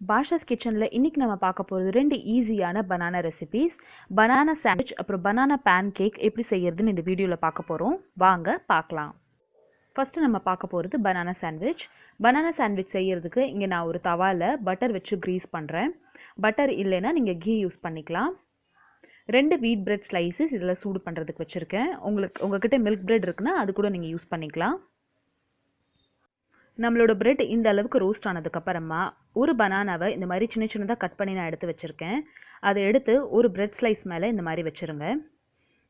பாஷாஸ் கிச்சனில் இன்றைக்கி நம்ம பார்க்க போகிறது 2 ஈஸியான பனானா ரெசிபீஸ். பனானா சாண்ட்விச் அப்புறம் பனானா பேன் கேக் எப்படி செய்யறதுன்னு இந்த வீடியோவில் பார்க்க போகிறோம். வாங்க பார்க்கலாம். ஃபஸ்ட்டு நம்ம பார்க்க போகிறது பனானா சாண்ட்விச். பனானா சாண்ட்விச் செய்கிறதுக்கு இங்கே நான் ஒரு தவாவில் பட்டர் வச்சு க்ரீஸ் பண்ணுறேன். பட்டர் இல்லைன்னா நீங்கள் கீ யூஸ் பண்ணிக்கலாம். 2 வீட் பிரெட் ஸ்லைசஸ் இதில் சூடு பண்ணுறதுக்கு வச்சுருக்கேன். உங்கள்கிட்ட மில்க் பிரெட் இருக்குன்னா அது கூட நீங்கள் யூஸ் பண்ணிக்கலாம். நம்மளோட பிரெட் இந்த அளவுக்கு ரோஸ்ட் ஆனதுக்கப்புறமா ஒரு பனானாவை இந்த மாதிரி சின்ன சின்னதாக கட் பண்ணி நான் எடுத்து வச்சுருக்கேன். அதை எடுத்து ஒரு பிரெட் ஸ்லைஸ் மேலே இந்த மாதிரி வச்சுருங்க.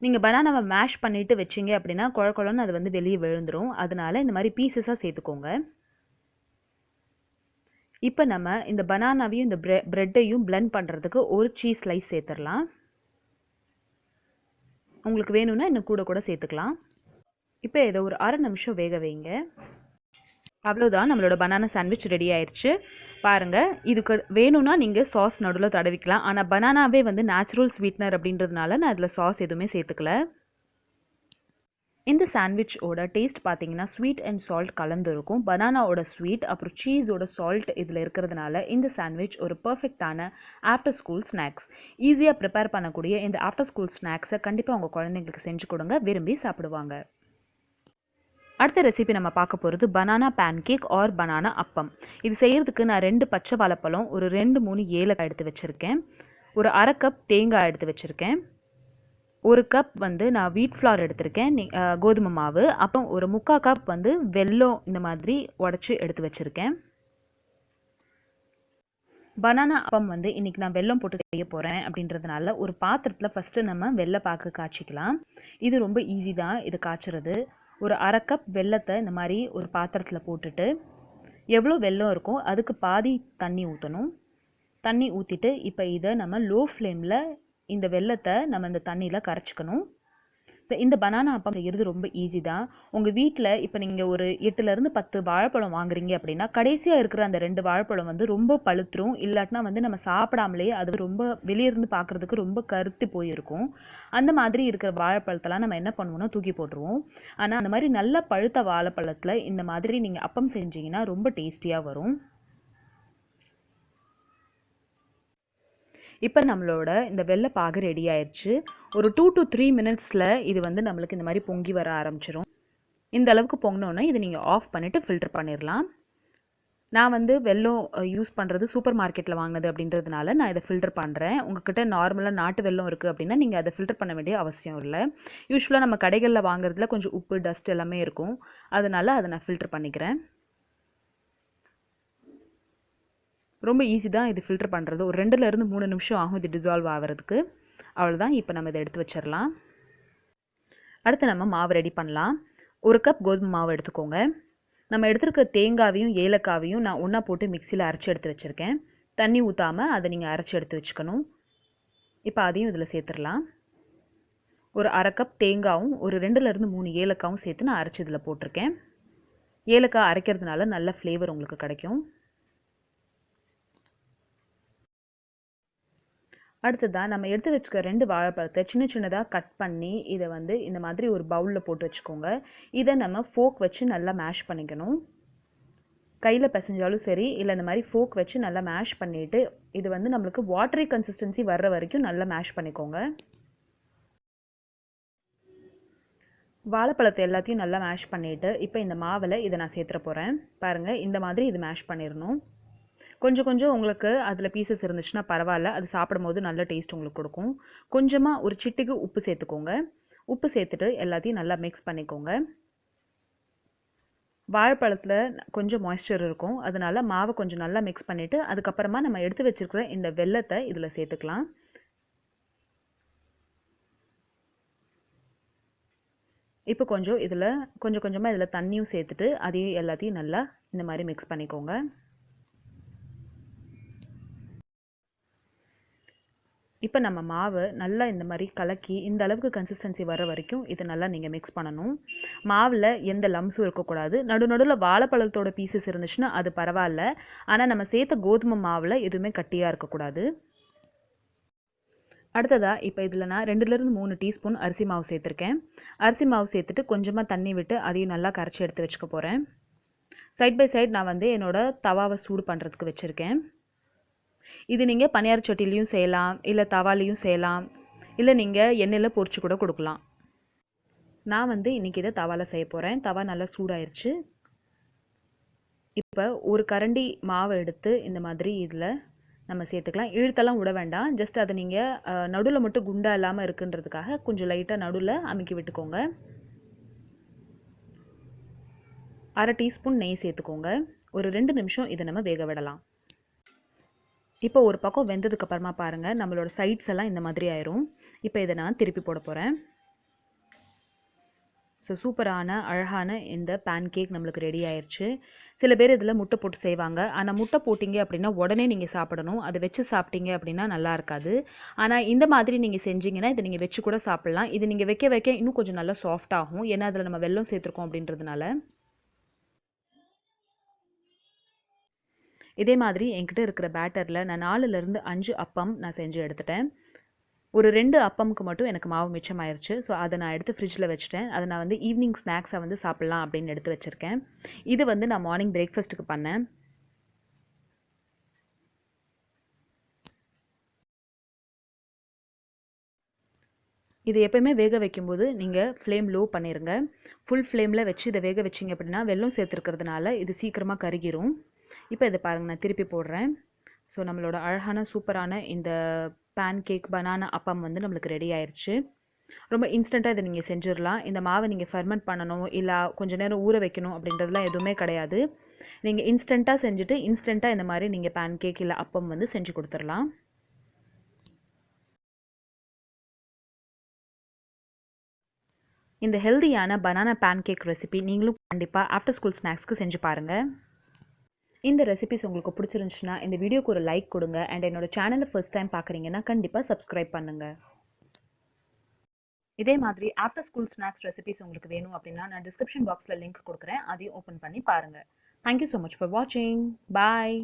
நீங்கள் பனானாவை மேஷ் பண்ணிவிட்டு வச்சிங்க அப்படின்னா குழன்னு அது வெளியே விழுந்துடும். அதனால் இந்த மாதிரி பீசஸாக சேர்த்துக்கோங்க. இப்போ நம்ம இந்த பனானாவையும் இந்த பிரெட்டையும் பிளெண்ட் பண்ணுறதுக்கு ஒரு சீஸ் ஸ்லைஸ் சேர்த்துடலாம். உங்களுக்கு வேணும்னா இன்னும் கூட சேர்த்துக்கலாம். இப்போ இதை ஒரு 1/2 நிமிஷம் வேக வைங்க. அவ்வளோதான், நம்மளோட பனானா சாண்ட்விச் ரெடி ஆயிடுச்சு. பாருங்கள், இதுக்கு வேணும்னா நீங்கள் சாஸ் நடுவில் தடவிக்கலாம். ஆனால் பனானாவே நேச்சுரல் ஸ்வீட்னர் அப்படின்றதுனால நான் அதில் சாஸ் எதுவுமே சேர்த்துக்கல. இந்த சாண்ட்விச்சோட டேஸ்ட் பார்த்தீங்கன்னா ஸ்வீட் அண்ட் சால்ட் கலந்துருக்கும். பனானாவோட ஸ்வீட் அப்புறம் சீஸோட சால்ட் இதில் இருக்கிறதுனால இந்த சாண்ட்விச் ஒரு பர்ஃபெக்டான ஆஃப்டர் ஸ்கூல் ஸ்நாக்ஸ். ஈஸியாக ப்ரிப்பேர் பண்ணக்கூடிய இந்த ஆஃப்டர் ஸ்கூல் ஸ்நாக்ஸை கண்டிப்பாக உங்கள் குழந்தைங்களுக்கு செஞ்சு கொடுங்க, விரும்பி சாப்பிடுவாங்க. அடுத்த ரெசிபி நம்ம பார்க்க போகிறது பனானா பேன்கேக் ஆர் பனானா அப்பம். இது செய்கிறதுக்கு நான் 2 பச்சை வாழைப்பழம், ஒரு 2-3 ஏலக்காய் எடுத்து வச்சுருக்கேன். ஒரு 1/2 கப் தேங்காய் எடுத்து வச்சுருக்கேன். 1 கப் நான் வீட் ஃப்ளார் எடுத்திருக்கேன், கோதுமை மாவு. அப்புறம் ஒரு 3/4 கப் வெல்லம் இந்த மாதிரி உடச்சி எடுத்து வச்சுருக்கேன். பனானா அப்பம் இன்றைக்கி நான் வெல்லம் போட்டு செய்ய போகிறேன் அப்படின்றதுனால ஒரு பாத்திரத்தில் ஃபஸ்ட்டு நம்ம வெள்ளைப்பாக்கு காய்ச்சிக்கலாம். இது ரொம்ப ஈஸி தான் இது காய்ச்சறது. ஒரு 1/2 கப் வெல்லத்தை இந்த மாதிரி ஒரு பாத்திரத்தில் போட்டுட்டு எவ்வளோ வெல்லம் இருக்கோ அதுக்கு பாதி தண்ணி ஊற்றணும். தண்ணி ஊற்றிட்டு இப்போ இதை நம்ம லோ ஃப்ளேமில் இந்த வெல்லத்தை நம்ம இந்த தண்ணியில் கரைச்சிக்கணும். ஸோ இந்த பனானா அப்பம் செய்கிறது ரொம்ப ஈஸி தான். உங்கள் வீட்டில் இப்போ நீங்கள் ஒரு 8லேருந்து 10 வாழைப்பழம் வாங்குறீங்க அப்படின்னா கடைசியாக இருக்கிற அந்த 2 வாழைப்பழம் ரொம்ப பழுத்துரும். இல்லாட்டினா நம்ம சாப்பிடாமலே அது ரொம்ப வெளியிருந்து பார்க்குறதுக்கு ரொம்ப கருத்து போயிருக்கும். அந்த மாதிரி இருக்கிற வாழைப்பழத்தெல்லாம் நம்ம என்ன பண்ணுவோம்னா தூக்கி போட்டுருவோம். ஆனால் அந்த மாதிரி நல்ல பழுத்த வாழைப்பழத்தில் இந்த மாதிரி நீங்கள் அப்பம் செஞ்சீங்கன்னா ரொம்ப டேஸ்டியாக வரும். இப்போ நம்மளோட இந்த வெள்ளைப்பாகு ரெடி ஆயிடுச்சு. ஒரு 2 to 3 மினிட்ஸில் இது நம்மளுக்கு இந்த மாதிரி பொங்கி வர ஆரம்பிச்சிடும். இந்த அளவுக்கு பொங்கினோன்னா இதை நீங்கள் ஆஃப் பண்ணிவிட்டு ஃபில்டர் பண்ணிடலாம். நான் வெல்லம் யூஸ் பண்ணுறது சூப்பர் மார்க்கெட்டில் வாங்கினது அப்படின்றதுனால நான் இதை ஃபில்டர் பண்ணுறேன். உங்கள்கிட்ட நார்மலாக நாட்டு வெல்லம் இருக்குது அப்படின்னா நீங்கள் அதை ஃபில்டர் பண்ண வேண்டிய அவசியம் இல்லை. யூஸ்வலாக நம்ம கடைகளில் வாங்குறதுல கொஞ்சம் உப்பு டஸ்ட் எல்லாமே இருக்கும், அதனால் அதை நான் ஃபில்டர் பண்ணிக்கிறேன். ரொம்ப ஈஸி தான் இது ஃபில்டர் பண்ணுறது. ஒரு 2லேருந்து 3 நிமிஷம் ஆகும் இது டிசால்வ் ஆகிறதுக்கு. அவ்வளோதான், இப்போ நம்ம இதை எடுத்து வச்சிடலாம். அடுத்து நம்ம மாவு ரெடி பண்ணலாம். 1 கப் கோதுமை மாவு எடுத்துக்கோங்க. நம்ம எடுத்துருக்க தேங்காவையும் ஏலக்காவையும் நான் ஒன்றா போட்டு மிக்சியில் அரைச்சி எடுத்து வச்சுருக்கேன். தண்ணி ஊற்றாமல் அதை நீங்கள் அரைச்சி எடுத்து வச்சுக்கணும். இப்போ அதையும் இதில் சேர்த்துடலாம். ஒரு 1/2 கப் தேங்காயும் ஒரு 2லேருந்து 3 ஏலக்காயும் சேர்த்து நான் அரைச்சி இதில் போட்டிருக்கேன். ஏலக்காய் அரைக்கிறதுனால நல்ல ஃப்ளேவர் உங்களுக்கு கிடைக்கும். அடுத்ததாக நம்ம எடுத்து வச்சுக்க 2 வாழைப்பழத்தை சின்ன சின்னதாக கட் பண்ணி இதை இந்த மாதிரி ஒரு பவுலில் போட்டு வச்சுக்கோங்க. இதை நம்ம ஃபோக் வச்சு நல்லா மேஷ் பண்ணிக்கணும். கையில் பிசைஞ்சாலும் சரி, இல்லை இந்த மாதிரி ஃபோக் வச்சு நல்லா மேஷ் பண்ணிவிட்டு இது நம்மளுக்கு வாட்டரி கன்சிஸ்டன்சி வர்ற வரைக்கும் நல்லா மேஷ் பண்ணிக்கோங்க. வாழைப்பழத்தை எல்லாத்தையும் நல்லா மேஷ் பண்ணிவிட்டு இப்போ இந்த மாவில் இதை நான் சேர்த்துற போகிறேன். பாருங்கள், இந்த மாதிரி இது மேஷ் பண்ணிடணும். கொஞ்சம் உங்களுக்கு அதில் பீசஸ் இருந்துச்சுன்னா பரவாயில்ல, அது சாப்பிடும்போது நல்ல டேஸ்ட் உங்களுக்கு கொடுக்கும். கொஞ்சமாக ஒரு சிட்டிக்கு உப்பு சேர்த்துக்கோங்க. உப்பு சேர்த்துட்டு எல்லாத்தையும் நல்லா மிக்ஸ் பண்ணிக்கோங்க. வாழைப்பழத்தில் கொஞ்சம் மாய்ஸ்சர் இருக்கும், அதனால் மாவை கொஞ்சம் நல்லா மிக்ஸ் பண்ணிவிட்டு அதுக்கப்புறமா நம்ம எடுத்து வச்சுருக்கிற இந்த வெல்லத்தை இதில் சேர்த்துக்கலாம். இப்போ கொஞ்சமாக இதில் தண்ணியும் சேர்த்துட்டு அதையும் எல்லாத்தையும் நல்லா இந்த மாதிரி மிக்ஸ் பண்ணிக்கோங்க. இப்போ நம்ம மாவு நல்லா இந்த மாதிரி கலக்கி இந்த அளவுக்கு கன்சிஸ்டன்சி வர வரைக்கும் இதை நல்லா நீங்கள் மிக்ஸ் பண்ணணும். மாவில் எந்த லம்ஸும் இருக்கக்கூடாது. நடுவில் வாழைப்பழத்தோட பீசஸ் இருந்துச்சுன்னா அது பரவாயில்ல, ஆனால் நம்ம சேர்த்த கோதுமை மாவில் எதுவுமே கட்டியாக இருக்கக்கூடாது. அடுத்ததாக இப்போ இதில் நான் 2லேருந்து 3 டீஸ்பூன் அரிசி மாவு சேர்த்துருக்கேன். அரிசி மாவு சேர்த்துட்டு கொஞ்சமாக தண்ணி விட்டு அதையும் நல்லா கரைச்சி எடுத்து வச்சுக்க போகிறேன். சைட் பை சைட் நான் என்னோடய தவாவை சூடு பண்ணுறதுக்கு வச்சுருக்கேன். இது நீங்கள் பனியார சட்டிலையும் செய்யலாம், இல்லை தவாலையும் செய்யலாம், இல்லை நீங்கள் எண்ணெயில் பொரிச்சு கூட கொடுக்கலாம். நான் வந்து இன்றைக்கி இதை தவாவில் செய்ய போகிறேன். தவா நல்லா சூடாயிருச்சு. இப்போ ஒரு கரண்டி மாவை எடுத்து இந்த மாதிரி இதில் நம்ம சேர்த்துக்கலாம். இழுத்தெல்லாம் விட வேண்டாம். ஜஸ்ட் அதை நீங்கள் நடுவில் மட்டும் குண்டா இல்லாமல் இருக்குன்றதுக்காக கொஞ்சம் லைட்டாக நடுவில் அமுக்கி விட்டுக்கோங்க. 1/2 டீஸ்பூன் நெய் சேர்த்துக்கோங்க. ஒரு 2 நிமிஷம் இதை நம்ம வேக விடலாம். இப்போ ஒரு பக்கம் வெந்ததுக்கப்புறமா பாருங்கள், நம்மளோட சைட்ஸ் எல்லாம் இந்த மாதிரி ஆயிரும். இப்போ இதை நான் திருப்பி போட போகிறேன். ஸோ சூப்பரான அழகான இந்த பேன்கேக் நம்மளுக்கு ரெடி ஆயிடுச்சு. சில பேர் இதில் முட்டை போட்டு செய்வாங்க. ஆனால் முட்டை போட்டிங்க அப்படின்னா உடனே நீங்கள் சாப்பிடணும். அதை வச்சு சாப்பிட்டீங்க அப்படின்னா நல்லா இருக்காது. ஆனால் இந்த மாதிரி நீங்கள் செஞ்சீங்கன்னா இதை நீங்கள் வச்சு கூட சாப்பிட்லாம். இது நீங்கள் வைக்க வைக்க இன்னும் கொஞ்சம் நல்லா சாஃப்ட் ஆகும். ஏன்னா அதில் நம்ம வெல்லம் சேர்த்துருக்கோம் அப்படின்றதுனால. இதே மாதிரி என்கிட்ட இருக்கிற பேட்டரில் நான் 4லேருந்து 5 அப்பம் நான் செஞ்சு எடுத்துட்டேன். ஒரு 2 அப்பமுக்கு மட்டும் எனக்கு மாவு மிச்சமாயிருச்சு. ஸோ அதை நான் எடுத்து ஃப்ரிட்ஜில் வச்சுட்டேன். அதை நான் வந்து ஈவினிங் ஸ்நாக்ஸை வந்து சாப்பிட்லாம் அப்படின்னு எடுத்து வச்சுருக்கேன். இது வந்து நான் மார்னிங் பிரேக்ஃபாஸ்ட்டுக்கு பண்ணேன். இது எப்போயுமே வேக வைக்கும்போது நீங்கள் ஃப்ளேம் லோ பண்ணிடுங்க. ஃபுல் ஃப்ளேமில் வச்சு இதை வேக வச்சிங்க அப்படின்னா வெல்லம் சேர்த்துருக்கிறதுனால இது சீக்கிரமாக கருகிரும். இப்போ இதை பாருங்கள், நான் திருப்பி போடுறேன். ஸோ நம்மளோட அழகான சூப்பரான இந்த பேன்கேக் பனானா அப்பம் வந்து நம்மளுக்கு ரெடி ஆயிடுச்சு. ரொம்ப இன்ஸ்டண்ட்டாக இதை நீங்கள் செஞ்சிடலாம். இந்த மாவை நீங்கள் ஃபெர்மெண்ட் பண்ணணும், இல்லை கொஞ்சம் நேரம் ஊற வைக்கணும் அப்படின்றதுலாம் எதுவுமே கிடையாது. நீங்கள் இன்ஸ்டண்ட்டாக செஞ்சுட்டு இன்ஸ்டண்ட்டாக இந்த மாதிரி நீங்கள் பேன்கேக் இல்லை அப்பம் வந்து செஞ்சு கொடுத்துடலாம். இந்த ஹெல்தியான பனானா பேன்கேக் ரெசிபி நீங்களும் கண்டிப்பாக ஆஃப்டர் ஸ்கூல் ஸ்நாக்ஸ்க்கு செஞ்சு பாருங்கள். இந்த ரெசிபிஸ் உங்களுக்கு பிடிச்சிருந்துச்சுன்னா இந்த வீடியோக்கு ஒரு லைக் கொடுங்க. அண்ட் என்னோட சேனலை ஃபர்ஸ்ட் டைம் பார்க்குறீங்கன்னா கண்டிப்பாக சப்ஸ்கிரைப் பண்ணுங்கள். இதே மாதிரி ஆஃப்டர் ஸ்கூல் ஸ்நாக்ஸ் ரெசிபிஸ் உங்களுக்கு வேணும் அப்படின்னா நான் டிஸ்கிரிப்ஷன் பாக்ஸில் லிங்க் கொடுக்குறேன். அதையும் ஓப்பன் பண்ணி பாருங்கள். தேங்க்யூ ஸோ மச் ஃபார் வாட்சிங். பாய்.